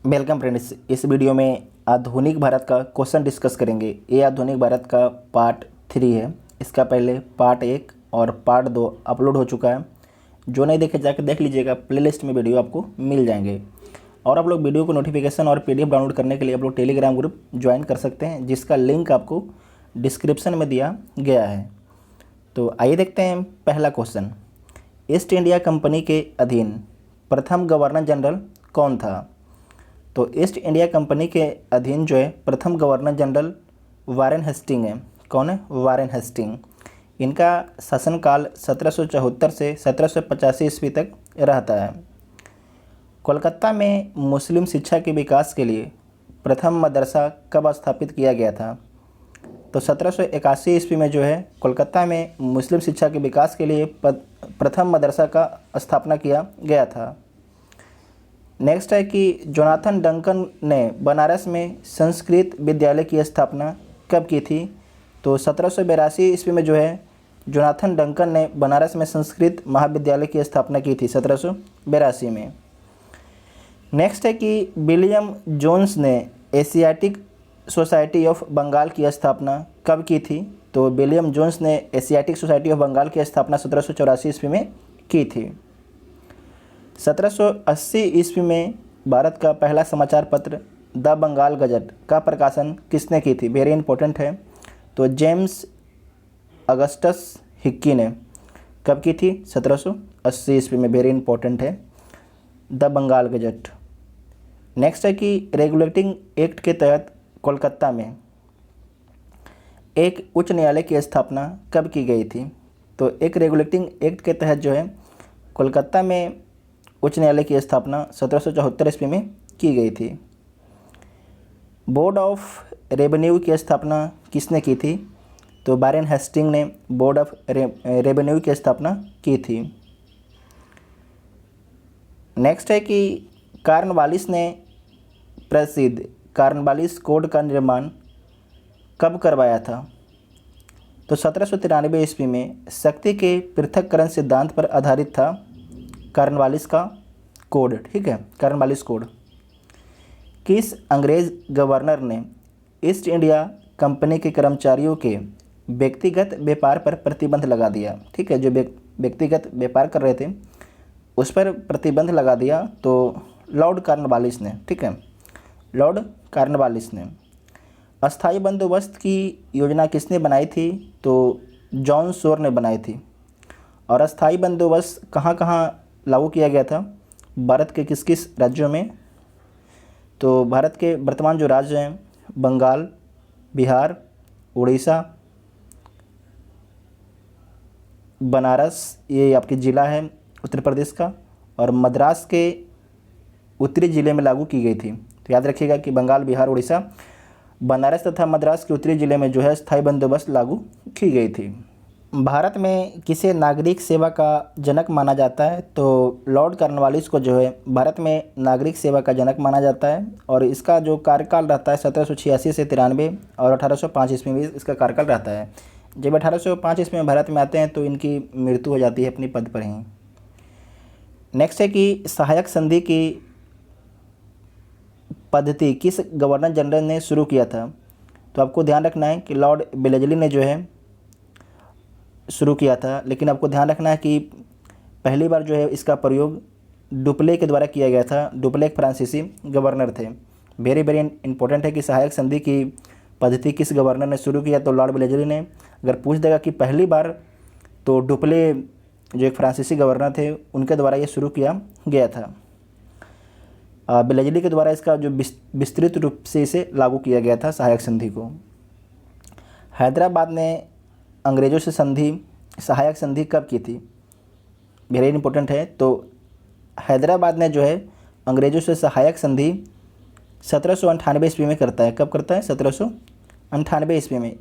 Welcome friends. इस video में आधुनिक भारत का क्वेश्चन डिस्कस करेंगे। ये आधुनिक भारत का पार्ट 3 है। इसका पहले पार्ट 1 और पार्ट 2 अपलोड हो चुका है। जो नहीं देखे जाकर देख लीजिएगा, प्लेलिस्ट में वीडियो आपको मिल जाएंगे। और आप लोग वीडियो को नोटिफिकेशन और PDF डाउनलोड करने के लिए आप लोग टेलीग्राम ग्रुप ज्वाइन कर सकते हैं, जिसका लिंक आपको डिस्क्रिप्शन में दिया गया है। तो आइए देखते हैं पहला क्वेश्चन। ईस्ट इंडिया कंपनी के अधीन प्रथम गवर्नर जनरल कौन था? तो ईस्ट इंडिया कंपनी के अधीन जो है प्रथम गवर्नर जनरल वारेन हेस्टिंग है। कौन है? Warren Hastings. इनका शासनकाल 1774 से 1785 ईस्वी तक रहता है। कोलकाता में मुस्लिम शिक्षा के विकास के लिए प्रथम मदरसा कब स्थापित किया गया था? तो 1781 ईस्वी में जो है कोलकाता में मुस्लिम शिक्षा के विकास के लिए प्रथम मदरसा का स्थापना किया गया था। नेक्स्ट है कि जोनाथन डंकन ने बनारस में संस्कृत विद्यालय की स्थापना कब की थी? तो 1782 ईस्वी में जो है जोनाथन डंकन ने बनारस में संस्कृत महाविद्यालय की स्थापना की थी 1782 में। नेक्स्ट है कि विलियम जोन्स ने एशियाटिक सोसाइटी ऑफ बंगाल की स्थापना कब की थी? तो विलियम जोन्स ने एशियाटिक सोसाइटी ऑफ बंगाल की स्थापना 1784 ईस्वी में की थी। 1780 ईस्वी में भारत का पहला समाचार पत्र द बंगाल गजट का प्रकाशन किसने की थी? वेरी इंपॉर्टेंट है। तो जेम्स अगस्टस हिक्की ने कब की थी? 1780 ईस्वी में। वेरी इंपॉर्टेंट है द बंगाल गजट। नेक्स्ट है कि रेगुलेटिंग एक्ट के तहत कोलकाता में एक उच्च न्यायालय की स्थापना कब की गई थी? तो एक रेगुलेटिंग एक्ट के तहत जो है कोलकाता में उच्च न्यायालय की स्थापना 1774 ईस्वी में की गई थी। बोर्ड ऑफ रेवेन्यू की स्थापना किसने की थी? तो वारेन हेस्टिंग ने बोर्ड ऑफ रेवेन्यू की स्थापना की थी। नेक्स्ट है कि कॉर्नवालिस ने प्रसिद्ध कॉर्नवालिस कोड का निर्माण कब करवाया था? तो 1793 ईस्वी में शक्ति के पृथक्करण सिद्धांत पर आधारित था कॉर्नवालिस का कोड। ठीक है, कॉर्नवालिस कोड। किस अंग्रेज गवर्नर ने ईस्ट इंडिया कंपनी के कर्मचारियों के व्यक्तिगत व्यापार पर प्रतिबंध लगा दिया? ठीक है, जो व्यक्तिगत व्यापार कर रहे थे उस पर प्रतिबंध लगा दिया। तो लॉर्ड कॉर्नवालिस ने। ठीक है, लॉर्ड कॉर्नवालिस ने। अस्थाई बंदोबस्त की योजना किसने बनाई थी? तो जॉन शोर ने बनाई थी। और अस्थाई बंदोबस्त कहाँ कहाँ लागू किया गया था? भारत के किस किस राज्यों में? तो भारत के वर्तमान जो राज्य हैं बंगाल, बिहार, उड़ीसा, बनारस, ये आपकी ज़िला है उत्तर प्रदेश का, और मद्रास के उत्तरी ज़िले में लागू की गई थी। तो याद रखिएगा कि बंगाल, बिहार, उड़ीसा, बनारस तथा मद्रास के उत्तरी ज़िले में जो है स्थायी बंदोबस्त लागू की गई थी। भारत में किसे नागरिक सेवा का जनक माना जाता है? तो लॉर्ड कॉर्नवालिस को जो है भारत में नागरिक सेवा का जनक माना जाता है। और इसका जो कार्यकाल रहता है 1786 से 93 और 1805 ईस्वी में इसका कार्यकाल रहता है। जब 1805 ईस्वी में भारत में आते हैं तो इनकी मृत्यु हो जाती है अपनी पद पर ही। नेक्स्ट है कि सहायक संधि की पद्धति किस गवर्नर जनरल ने शुरू किया था? तो आपको ध्यान रखना है कि लॉर्ड वेलेस्ली ने जो है शुरू किया था। लेकिन आपको ध्यान रखना है कि पहली बार जो है इसका प्रयोग डुप्ले के द्वारा किया गया था। डुप्ले एक फ्रांसीसी गवर्नर थे। वेरी वेरी इंपॉर्टेंट है कि सहायक संधि की पद्धति किस गवर्नर ने शुरू किया? तो लॉर्ड वेलेस्ली ने। अगर पूछ देगा कि पहली बार, तो डुप्ले जो एक फ्रांसीसी गवर्नर थे उनके द्वारा ये शुरू किया गया था। वेलेस्ली के द्वारा इसका जो विस्तृत रूप से इसे लागू किया गया था सहायक संधि को। हैदराबाद ने अंग्रेज़ों से सहायक संधि कब की थी? वेरी इंपॉर्टेंट है। तो हैदराबाद ने जो है अंग्रेज़ों से सहायक संधि 1798 ईस्वी में करता है। कब करता है? 1798 ईस्वी में।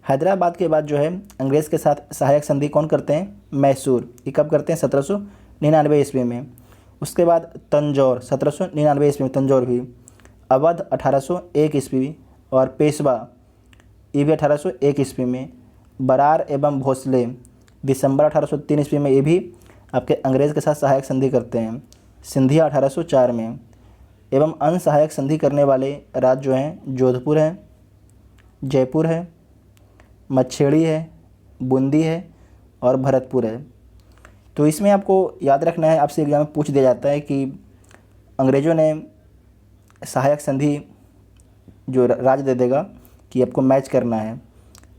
हैदराबाद के बाद जो है अंग्रेज़ के साथ सहायक संधि कौन करते हैं? मैसूर। ये कब करते हैं? 1799 ईस्वी में। उसके बाद तंजौर 1799 ईस्वी में, तंजौर भी। अवध 1801 ईस्वी और पेशवा ये भी 1801 ईस्वी में। बरार एवं भोसले दिसंबर 1803 ईस्वी में ये भी आपके अंग्रेज़ के साथ सहायक संधि करते हैं। सिंधिया 1804 में। एवं अन्य सहायक संधि करने वाले राज्य जो हैं जोधपुर है, जयपुर है, मच्छेड़ी है, बूंदी है और भरतपुर है। तो इसमें आपको याद रखना है, आपसे एग्जाम में पूछ दिया जाता है कि अंग्रेज़ों ने सहायक संधि जो राज्य दे देगा कि आपको मैच करना है।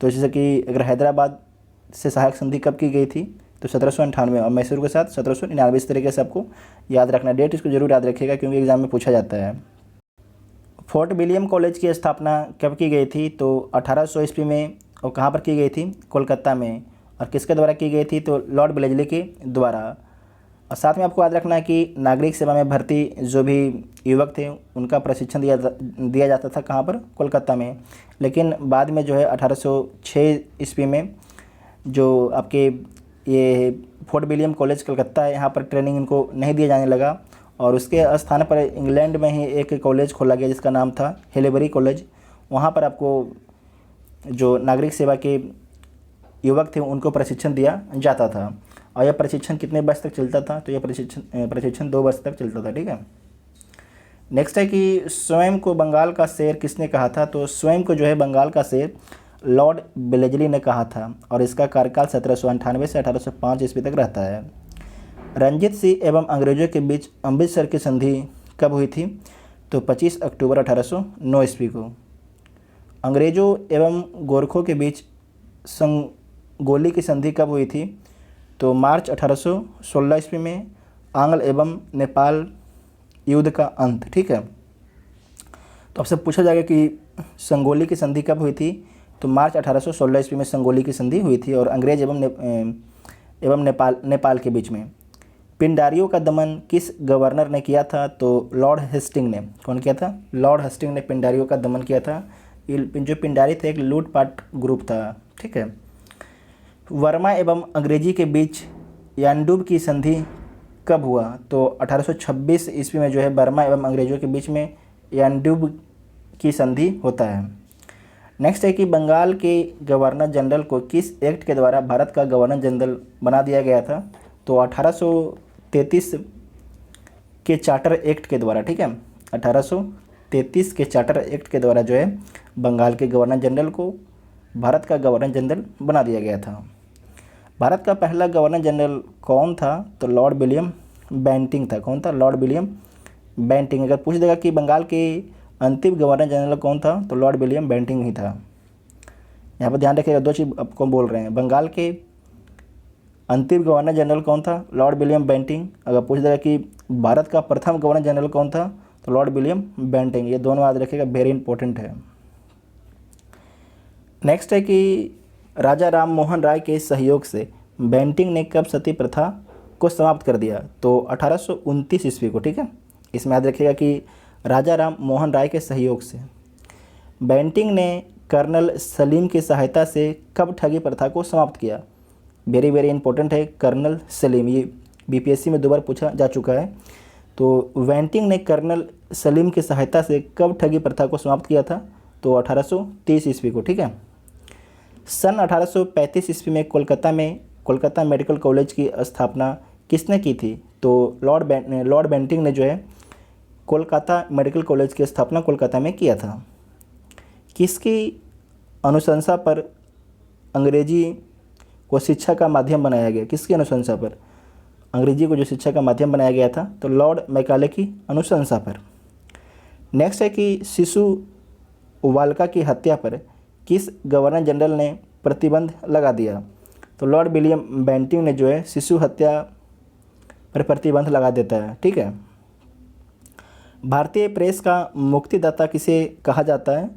तो जैसे कि अगर हैदराबाद से सहायक संधि कब की गई थी तो 1798 और मैसूर के साथ 1799। इस तरीके से आपको याद रखना, डेट इसको जरूर याद रखिएगा क्योंकि एग्जाम में पूछा जाता है। फोर्ट विलियम कॉलेज की स्थापना कब की गई थी तो 1800 ईस्वी में। और कहाँ पर की गई थी? कोलकाता में। और किसके द्वारा की गई थी तो लॉर्ड ब्लेजली के द्वारा। और साथ में आपको याद रखना है कि नागरिक सेवा में भर्ती जो भी युवक थे उनका प्रशिक्षण दिया जाता था कहाँ पर? कोलकाता में। लेकिन बाद में जो है 1806 ईस्वी में जो आपके ये फोर्ट विलियम कॉलेज कलकत्ता है, यहाँ पर ट्रेनिंग इनको नहीं दिया जाने लगा और उसके स्थान पर इंग्लैंड में ही एक कॉलेज खोला गया जिसका नाम था हेलेबरी कॉलेज। वहाँ पर आपको जो नागरिक सेवा के युवक थे उनको प्रशिक्षण दिया जाता था। और यह प्रशिक्षण कितने वर्ष तक चलता था? तो यह प्रशिक्षण 2 वर्ष तक चलता था। ठीक है। नेक्स्ट है कि स्वयं को बंगाल का शेर किसने कहा था? तो स्वयं को जो है बंगाल का शेर लॉर्ड ब्लेजली ने कहा था और इसका कार्यकाल 1798 से 1805 ईस्वी तक रहता है। रंजीत सिंह एवं अंग्रेजों के बीच अमृतसर की संधि कब हुई थी? तो 25 अक्टूबर 1809 ईस्वी को। अंग्रेजों एवं गोरखों के बीच संगोली की संधि कब हुई थी? तो मार्च 1816 ईस्वी में। आंग्ल एवं नेपाल युद्ध का अंत। ठीक है। तो आपसे पूछा जाएगा कि संगोली की संधि कब हुई थी? तो मार्च 1816 ईस्वी में संगोली की संधि हुई थी और अंग्रेज एवं नेपाल के बीच में। पिंडारियों का दमन किस गवर्नर ने किया था? तो लॉर्ड हेस्टिंग ने। कौन किया था? लॉर्ड हेस्टिंग ने पिंडारियों का दमन किया था। जो पिंडारी थे एक लूटपाट ग्रुप था। ठीक है। वर्मा एवं अंग्रेजी के बीच यानडूब की संधि कब हुआ? तो 1826 ईस्वी में जो है बर्मा एवं अंग्रेजों के बीच में यानडूब की संधि होता है। नेक्स्ट है कि बंगाल के गवर्नर जनरल को किस एक्ट के द्वारा भारत का गवर्नर जनरल बना दिया गया था? तो 1833 के चार्टर एक्ट के द्वारा। ठीक है। 1833 के चार्टर एक्ट के द्वारा जो है बंगाल के गवर्नर जनरल को भारत का गवर्नर जनरल बना दिया गया था। भारत का पहला गवर्नर जनरल कौन था? तो लॉर्ड विलियम बेंटिंग था। कौन था? Lord William Bentinck. अगर पूछ देगा कि बंगाल के अंतिम गवर्नर जनरल कौन था तो लॉर्ड विलियम बेंटिंग ही था। यहाँ पर ध्यान रखिएगा, 2 चीज़ आपको बोल रहे हैं। बंगाल के अंतिम गवर्नर जनरल कौन था? Lord William Bentinck. अगर पूछ देगा कि भारत का प्रथम गवर्नर जनरल कौन था तो लॉर्ड विलियम बेंटिंग। ये दोनों याद रखिएगा, वेरी इंपॉर्टेंट है। नेक्स्ट है कि राजा राम मोहन राय के सहयोग से बेंटिंग ने कब सती प्रथा को समाप्त कर दिया? तो 1829 ईस्वी को। ठीक है। इसमें याद रखिएगा कि राजा राम मोहन राय के सहयोग से बेंटिंग ने कर्नल सलीम की सहायता से कब ठगी प्रथा को समाप्त किया? वेरी वेरी इंपॉर्टेंट है कर्नल सलीम, ये बीपीएससी में 2 बार पूछा जा चुका है। तो बेंटिंग ने कर्नल सलीम की सहायता से कब ठगी प्रथा को समाप्त किया था? तो 1830 ईस्वी को। ठीक है। सन 1835 ईस्वी में कोलकाता मेडिकल कॉलेज की स्थापना किसने की थी? तो लॉर्ड बेंटिंग ने जो है कोलकाता मेडिकल कॉलेज की स्थापना कोलकाता में किया था। किसकी अनुशंसा पर अंग्रेजी को शिक्षा का माध्यम बनाया गया? किसकी अनुशंसा पर अंग्रेजी को जो शिक्षा का माध्यम बनाया गया था? तो लॉर्ड मैकाले की अनुशंसा पर। नेक्स्ट है कि शिशु वाल्का की हत्या पर किस गवर्नर जनरल ने प्रतिबंध लगा दिया? तो लॉर्ड विलियम बेंटिंग ने जो है शिशु हत्या पर प्रतिबंध लगा देता है। ठीक है। भारतीय प्रेस का मुक्तिदाता किसे कहा जाता है?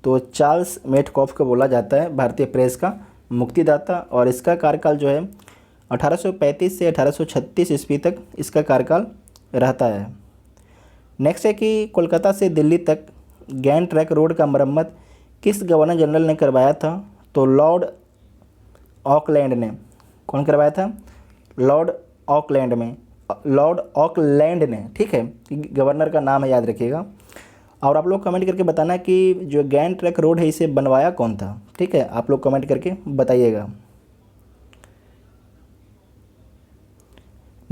तो चार्ल्स मेटकॉफ को बोला जाता है भारतीय प्रेस का मुक्तिदाता और इसका कार्यकाल जो है 1835 से 1836 ईस्वी तक इसका कार्यकाल रहता है। नेक्स्ट है कि कोलकाता से दिल्ली तक गैन ट्रैक रोड का मरम्मत किस गवर्नर जनरल ने करवाया था? तो लॉर्ड ऑकलैंड ने। कौन करवाया था? लॉर्ड ऑकलैंड ने। ठीक है। गवर्नर का नाम है, याद रखिएगा। और आप लोग कमेंट करके बताना कि जो गैन ट्रैक रोड है इसे बनवाया कौन था? ठीक है। आप लोग कमेंट करके बताइएगा।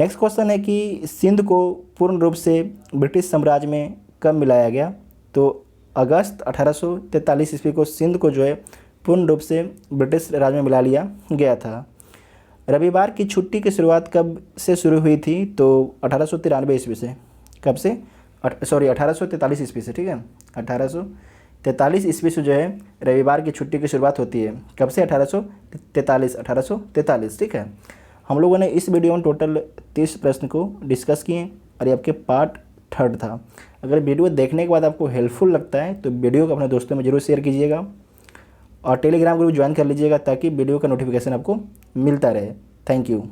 नेक्स्ट क्वेश्चन है कि सिंध को पूर्ण रूप से ब्रिटिश साम्राज्य में कब मिलाया गया? तो अगस्त 1843 ईस्वी को सिंध को जो है पूर्ण रूप से ब्रिटिश राज में मिला लिया गया था। रविवार की छुट्टी की शुरुआत कब से शुरू हुई थी? तो 1893 ईस्वी से। कब से? 1843 ईस्वी से, ठीक है। 1843 ईस्वी से जो है रविवार की छुट्टी की शुरुआत होती है। कब से? 1843, ठीक है। हम लोगों ने इस वीडियो में टोटल 30 प्रश्न को डिस्कस किए और ये आपके पार्ट 3 था। अगर वीडियो देखने के बाद आपको हेल्पफुल लगता है तो वीडियो को अपने दोस्तों में जरूर शेयर कीजिएगा और टेलीग्राम ग्रुप ज्वाइन कर लीजिएगा ताकि वीडियो का नोटिफिकेशन आपको मिलता रहे। Thank you.